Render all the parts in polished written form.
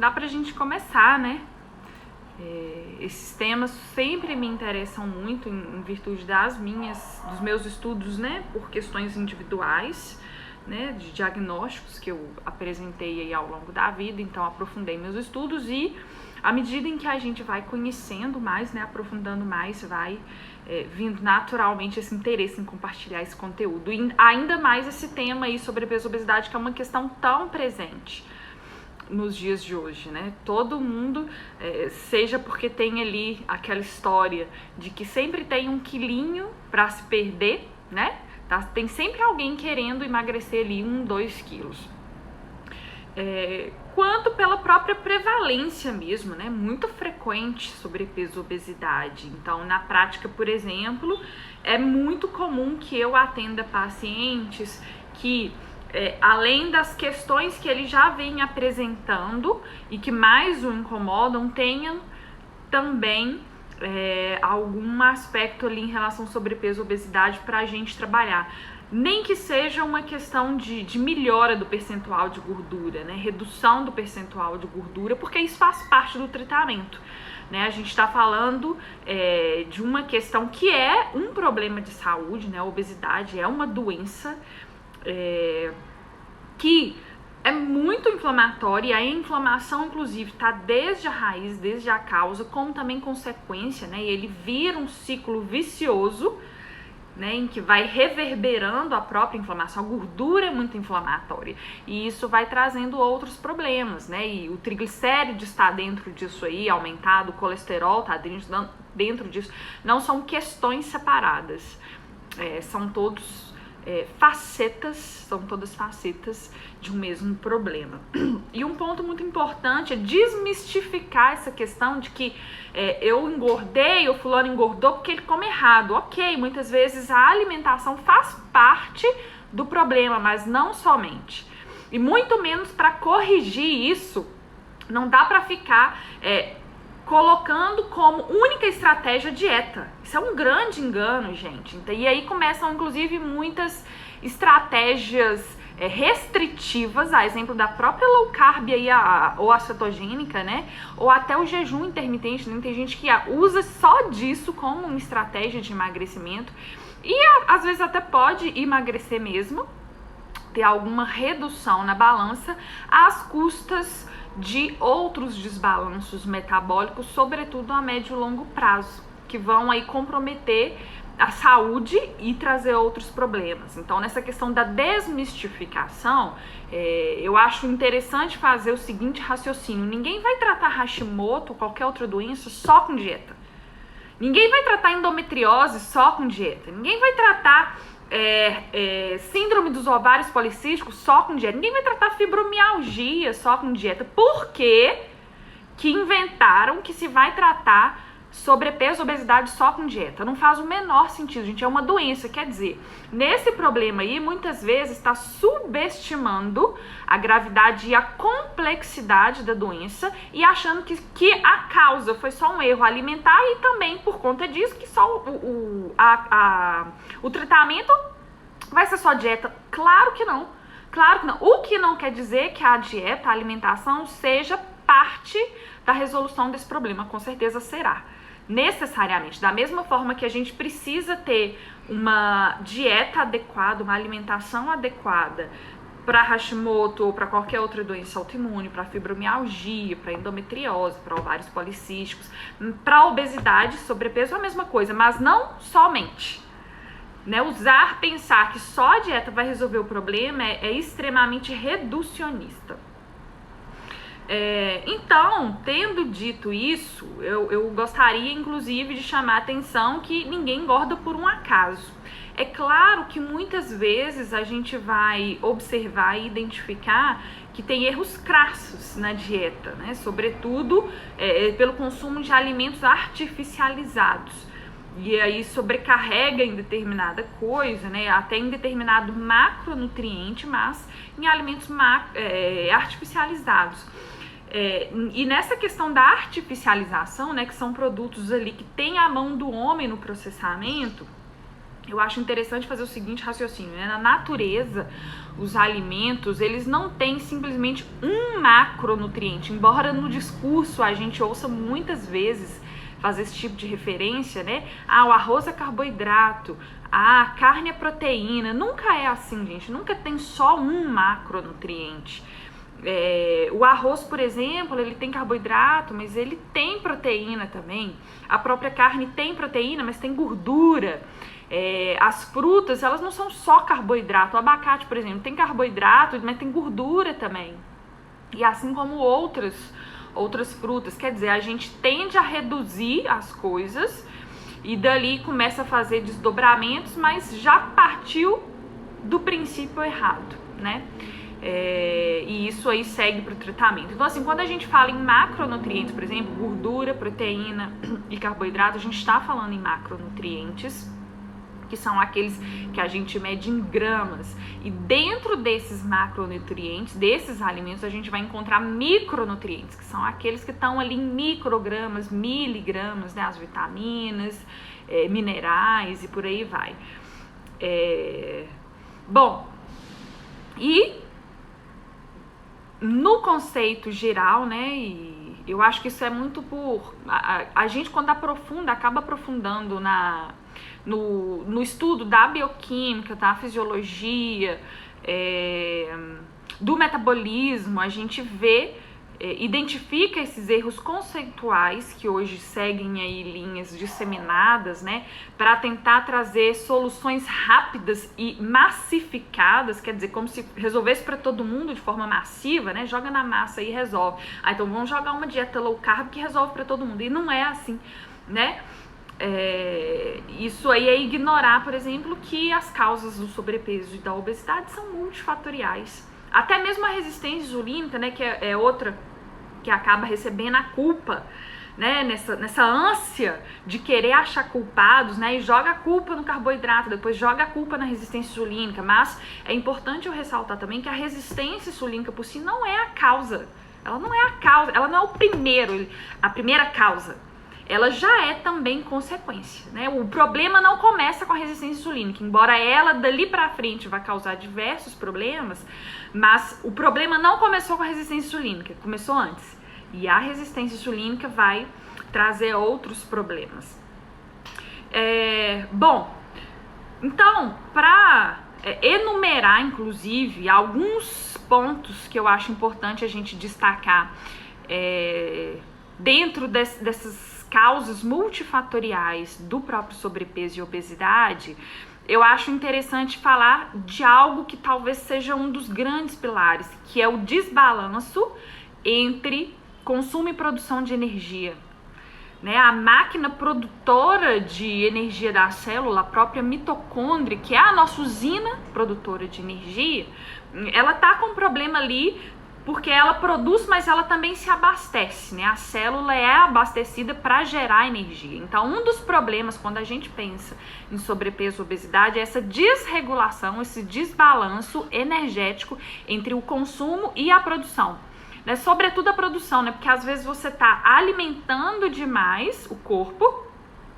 dá pra gente começar, né? Esses temas sempre me interessam muito em virtude dos meus estudos, né? Por questões individuais, né? De diagnósticos que eu apresentei aí ao longo da vida, então aprofundei meus estudos e à medida em que a gente vai conhecendo mais, né? Aprofundando mais, vai vindo naturalmente esse interesse em compartilhar esse conteúdo. E ainda mais esse tema aí sobre peso e obesidade, que é uma questão tão presente nos dias de hoje, né? Todo mundo, seja porque tem ali aquela história de que sempre tem um quilinho para se perder, né? Tem sempre alguém querendo emagrecer ali 1-2 quilos. Quanto pela própria prevalência mesmo, né? Muito frequente sobrepeso e obesidade. Então, na prática, por exemplo, é muito comum que eu atenda pacientes que além das questões que ele já vem apresentando e que mais o incomodam, tenham também algum aspecto ali em relação ao sobrepeso e obesidade para a gente trabalhar. Nem que seja uma questão de melhora do percentual de gordura, né? Redução do percentual de gordura, porque isso faz parte do tratamento. Né? A gente está falando de uma questão que é um problema de saúde, né? A obesidade é uma doença que é muito inflamatória, e a inflamação, inclusive, está desde a raiz, desde a causa, como também consequência, né? E ele vira um ciclo vicioso, né? Em que vai reverberando a própria inflamação. A gordura é muito inflamatória, e isso vai trazendo outros problemas, né? E o triglicérido está dentro disso aí, aumentado, o colesterol está dentro disso. Não são questões separadas, são todas facetas de um mesmo problema. E um ponto muito importante é desmistificar essa questão de que eu engordei, ou fulano engordou porque ele come errado. Ok, muitas vezes a alimentação faz parte do problema, mas não somente. E muito menos para corrigir isso, não dá para ficar colocando como única estratégia dieta. Isso é um grande engano, gente. E aí começam, inclusive, muitas estratégias restritivas, a exemplo da própria low carb aí, ou a cetogênica, né? Ou até o jejum intermitente, né? Tem gente que usa só disso como uma estratégia de emagrecimento e às vezes até pode emagrecer mesmo, ter alguma redução na balança às custas de outros desbalanços metabólicos, sobretudo a médio e longo prazo, que vão aí comprometer a saúde e trazer outros problemas. Então, nessa questão da desmistificação, eu acho interessante fazer o seguinte raciocínio: ninguém vai tratar Hashimoto ou qualquer outra doença só com dieta. Ninguém vai tratar endometriose só com dieta. Ninguém vai tratar síndrome dos ovários policísticos só com dieta. Ninguém vai tratar fibromialgia só com dieta. Por que inventaram que se vai tratar sobrepeso, obesidade só com dieta? Não faz o menor sentido, gente. É uma doença. Quer dizer, nesse problema aí, muitas vezes está subestimando a gravidade e a complexidade da doença e achando que a causa foi só um erro alimentar, e também por conta disso que só o tratamento vai ser só dieta. Claro que não. Claro que não. O que não quer dizer que a dieta, a alimentação, seja parte da resolução desse problema. Com certeza será. Necessariamente. Da mesma forma que a gente precisa ter uma dieta adequada, uma alimentação adequada para Hashimoto ou para qualquer outra doença autoimune, para fibromialgia, para endometriose, para ovários policísticos, para obesidade, sobrepeso, é a mesma coisa, mas não somente. Né? Pensar que só a dieta vai resolver o problema é extremamente reducionista. Então, tendo dito isso, eu gostaria inclusive de chamar a atenção que ninguém engorda por um acaso. É claro que muitas vezes a gente vai observar e identificar que tem erros crassos na dieta, né? Sobretudo pelo consumo de alimentos artificializados. E aí sobrecarrega em determinada coisa, né? Até em determinado macronutriente, mas em alimentos artificializados. E nessa questão da artificialização, né, que são produtos ali que tem a mão do homem no processamento, eu acho interessante fazer o seguinte raciocínio, né? Na natureza, os alimentos, eles não têm simplesmente um macronutriente, embora no discurso a gente ouça muitas vezes fazer esse tipo de referência, né? Ah, o arroz é carboidrato, a carne é proteína. Nunca é assim, gente, nunca tem só um macronutriente. O arroz, por exemplo, ele tem carboidrato, mas ele tem proteína também. A própria carne tem proteína, mas tem gordura. As frutas, elas não são só carboidrato. O abacate, por exemplo, tem carboidrato, mas tem gordura também. E assim como outras frutas. Quer dizer, a gente tende a reduzir as coisas e dali começa a fazer desdobramentos, mas já partiu do princípio errado, né? E isso aí segue para o tratamento. Então, assim, quando a gente fala em macronutrientes, por exemplo, gordura, proteína e carboidrato, a gente está falando em macronutrientes, que são aqueles que a gente mede em gramas. E dentro desses macronutrientes, desses alimentos, a gente vai encontrar micronutrientes, que são aqueles que estão ali em microgramas, miligramas, né? As vitaminas, minerais e por aí vai. Bom, e no conceito geral, né, e eu acho que isso é muito por... A gente, quando aprofunda, acaba aprofundando no estudo da bioquímica, da fisiologia, do metabolismo, a gente identifica esses erros conceituais que hoje seguem aí linhas disseminadas, né, para tentar trazer soluções rápidas e massificadas, quer dizer, como se resolvesse para todo mundo de forma massiva, né, joga na massa e resolve. Então vamos jogar uma dieta low carb que resolve para todo mundo, e não é assim, né? Isso aí é ignorar, por exemplo, que as causas do sobrepeso e da obesidade são multifatoriais. Até mesmo a resistência insulínica, né, que é outra que acaba recebendo a culpa, né, nessa ânsia de querer achar culpados, né, e joga a culpa no carboidrato, depois joga a culpa na resistência insulínica. Mas é importante eu ressaltar também que a resistência insulínica por si não é a causa. Ela não é a causa, ela não é a primeira causa. Ela já é também consequência, né? O problema não começa com a resistência insulínica, embora ela dali pra frente vai causar diversos problemas, mas o problema não começou com a resistência insulínica, começou antes. E a resistência insulínica vai trazer outros problemas. Bom, então, para enumerar, inclusive, alguns pontos que eu acho importante a gente destacar dentro dessas causas multifatoriais do próprio sobrepeso e obesidade, eu acho interessante falar de algo que talvez seja um dos grandes pilares, que é o desbalanço entre consumo e produção de energia. Né? A máquina produtora de energia da célula, a própria mitocôndria, que é a nossa usina produtora de energia, ela tá com um problema ali, porque ela produz, mas ela também se abastece, né? A célula é abastecida para gerar energia. Então, um dos problemas quando a gente pensa em sobrepeso e obesidade é essa desregulação, esse desbalanço energético entre o consumo e a produção. Né? Sobretudo a produção, né? Porque às vezes você está alimentando demais o corpo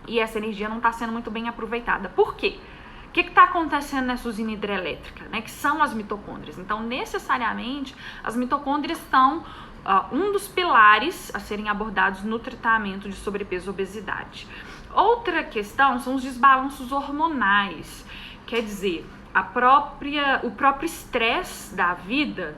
e essa energia não está sendo muito bem aproveitada. Por quê? O que está acontecendo nessa usina hidrelétrica, né, que são as mitocôndrias? Então, necessariamente, as mitocôndrias são um dos pilares a serem abordados no tratamento de sobrepeso e obesidade. Outra questão são os desbalanços hormonais, quer dizer, o próprio estresse da vida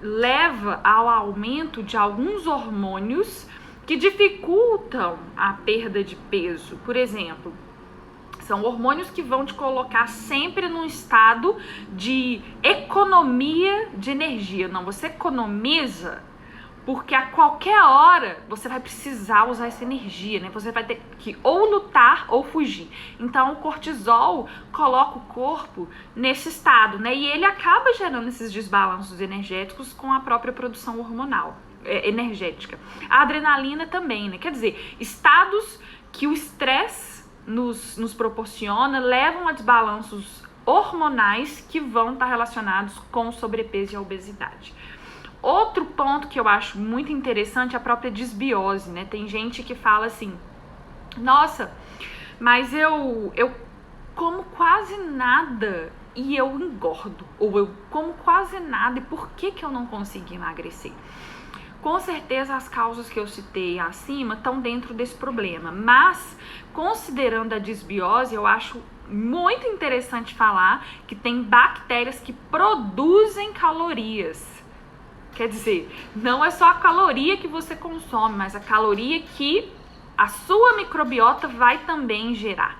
leva ao aumento de alguns hormônios que dificultam a perda de peso. Por exemplo, são hormônios que vão te colocar sempre num estado de economia de energia. Não, você economiza porque a qualquer hora você vai precisar usar essa energia, né? Você vai ter que ou lutar ou fugir. Então o cortisol coloca o corpo nesse estado, né? E ele acaba gerando esses desbalanços energéticos com a própria produção hormonal, energética. A adrenalina também, né? Quer dizer, estados que o estresse nos proporciona, levam a desbalanços hormonais que vão estar relacionados com o sobrepeso e a obesidade. Outro ponto que eu acho muito interessante é a própria desbiose, né? Tem gente que fala assim, nossa, mas eu como quase nada e eu engordo, ou eu como quase nada e por que eu não consigo emagrecer? Com certeza as causas que eu citei acima estão dentro desse problema, mas considerando a disbiose, eu acho muito interessante falar que tem bactérias que produzem calorias. Quer dizer, não é só a caloria que você consome, mas a caloria que a sua microbiota vai também gerar.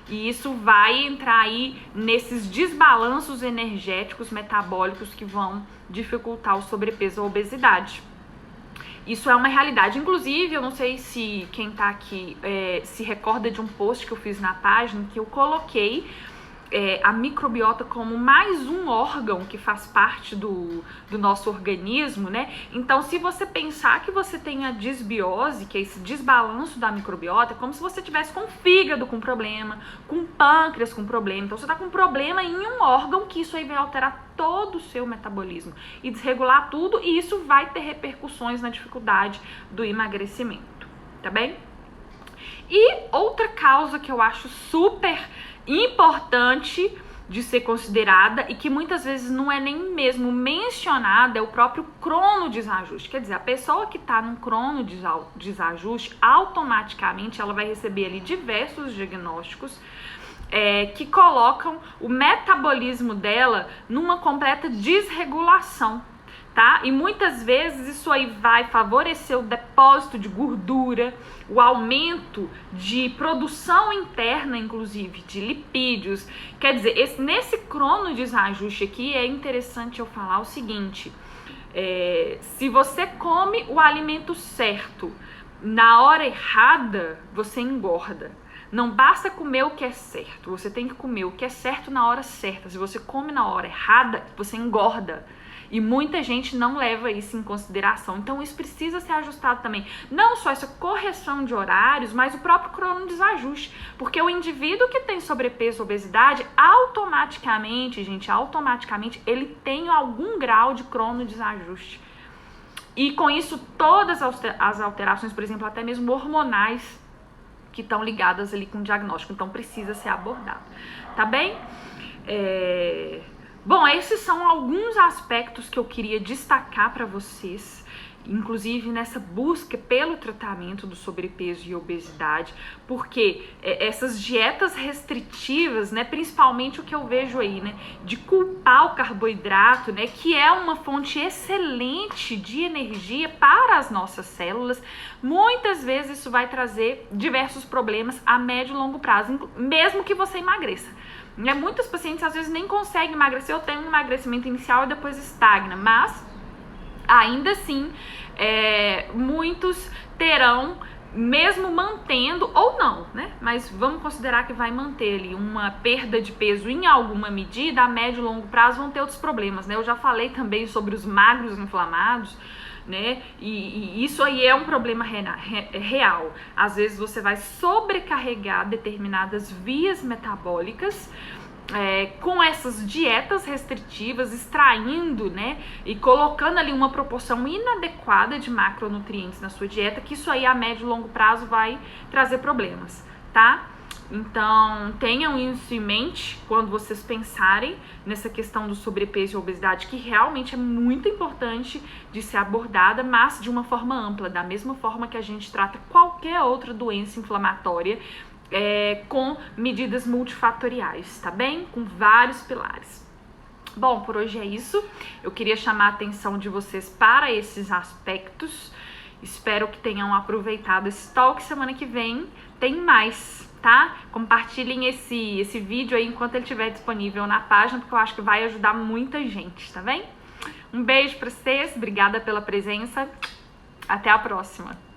E isso vai entrar aí nesses desbalanços energéticos metabólicos que vão dificultar o sobrepeso ou a obesidade. Isso é uma realidade. Inclusive, eu não sei se quem tá aqui se recorda de um post que eu fiz na página, que eu coloquei a microbiota como mais um órgão que faz parte do nosso organismo, né? Então, se você pensar que você tem a disbiose, que é esse desbalanço da microbiota, é como se você tivesse com o fígado com problema, com o pâncreas com problema. Então, você tá com problema em um órgão, que isso aí vai alterar todo o seu metabolismo e desregular tudo, e isso vai ter repercussões na dificuldade do emagrecimento, tá bem? E outra causa que eu acho super importante de ser considerada e que muitas vezes não é nem mesmo mencionada é o próprio cronodesajuste. Quer dizer, a pessoa que está num cronodesajuste, automaticamente ela vai receber ali diversos diagnósticos que colocam o metabolismo dela numa completa desregulação. Tá? E muitas vezes isso aí vai favorecer o depósito de gordura, o aumento de produção interna, inclusive, de lipídios. Quer dizer, nesse cronodesajuste aqui é interessante eu falar o seguinte: se você come o alimento certo na hora errada, você engorda. Não basta comer o que é certo, você tem que comer o que é certo na hora certa. Se você come na hora errada, você engorda. E muita gente não leva isso em consideração. Então isso precisa ser ajustado também. Não só essa correção de horários, mas o próprio cronodesajuste. Porque o indivíduo que tem sobrepeso, obesidade, automaticamente, ele tem algum grau de cronodesajuste. E com isso, todas as alterações, por exemplo, até mesmo hormonais, que estão ligadas ali com o diagnóstico. Então precisa ser abordado. Tá bem? Bom, esses são alguns aspectos que eu queria destacar para vocês, inclusive nessa busca pelo tratamento do sobrepeso e obesidade, porque essas dietas restritivas, né, principalmente o que eu vejo aí, né, de culpar o carboidrato, né, que é uma fonte excelente de energia para as nossas células, muitas vezes isso vai trazer diversos problemas a médio e longo prazo, mesmo que você emagreça. Muitos pacientes às vezes nem conseguem emagrecer ou tem um emagrecimento inicial e depois estagna, mas ainda assim muitos terão, mesmo mantendo ou não, né? Mas vamos considerar que vai manter ali uma perda de peso em alguma medida, a médio e longo prazo vão ter outros problemas, né? Eu já falei também sobre os magros inflamados, né? E isso aí é um problema real. Às vezes você vai sobrecarregar determinadas vias metabólicas com essas dietas restritivas, extraindo, né, e colocando ali uma proporção inadequada de macronutrientes na sua dieta, que isso aí a médio e longo prazo vai trazer problemas, tá? Então, tenham isso em mente quando vocês pensarem nessa questão do sobrepeso e obesidade, que realmente é muito importante de ser abordada, mas de uma forma ampla, da mesma forma que a gente trata qualquer outra doença inflamatória, com medidas multifatoriais, tá bem? Com vários pilares. Bom, por hoje é isso. Eu queria chamar a atenção de vocês para esses aspectos. Espero que tenham aproveitado esse talk. Semana que vem tem mais, tá? Compartilhem esse vídeo aí enquanto ele estiver disponível na página, porque eu acho que vai ajudar muita gente, tá bem? Um beijo para vocês, obrigada pela presença. Até a próxima.